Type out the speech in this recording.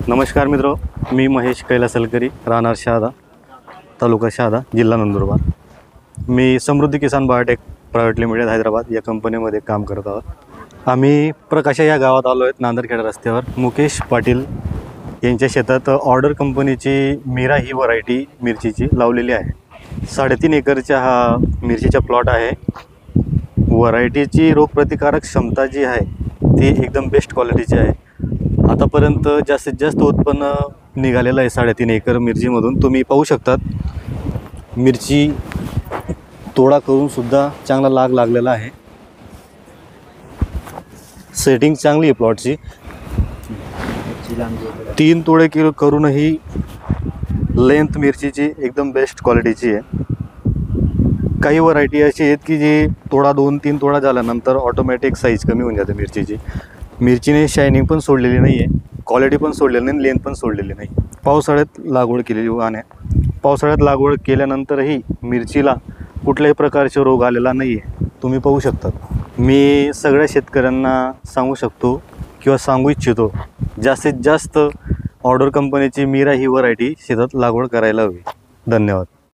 नमस्कार मित्रो, मी महेश कैलासलकरी, राहणार शहादा, तालुका शहादा, जिल्हा नंदुरबार. मी समृद्धी किसान बायोटेक प्रायव्हेट लिमिटेड हैदराबाद या कंपनीमध्ये काम करत आहोत. आम्ही प्रकाशा या गावात आलो आहेत, नांदरखेडा रस्त्यावर. मुकेश पाटील यांच्या शेतात ऑर्डर कंपनीची मीरा ही व्हरायटी मिरचीची लावलेली आहे. 3.5 एकरचा हा मिरचीचा प्लॉट आहे. व्हरायटीची रोगप्रतिकारक क्षमता जी आहे ती एकदम बेस्ट क्वालिटीची आहे. आतापर्यंत जास्तीत जास्त उत्पन्न निघालेलं आहे 3.5 एकर मिरचीमधून. तुम्ही पाहू शकतात, मिरची तोडा करून सुद्धा चांगला लाग लागलेला आहे. सेटिंग चांगली आहे प्लॉटची. 3 तोडे करूनही लेंथ मिरचीची एकदम बेस्ट क्वालिटीची आहे. काही व्हरायटी अशी आहेत की जी तोडा 2-3 तोडा झाल्यानंतर ऑटोमॅटिक साईज कमी होऊन जाते मिरचीची. मिरचीने शायनिंग पण सोडलेली नाही आहे, क्वालिटी पण सोडलेली नाही, लेंथ पण सोडलेली नाही. पावसाळ्यात लागवड केलेली वाहन आहे. पावसाळ्यात लागवड केल्यानंतरही मिरचीला कुठल्याही प्रकारचे रोग आलेला नाही आहे, तुम्ही पाहू शकता. मी सगळ्या शेतकऱ्यांना सांगू शकतो किंवा सांगू इच्छितो, जास्तीत जास्त ऑर्डर कंपनीची मीरा ही व्हरायटी शेतात लागवड करायला हवी. धन्यवाद.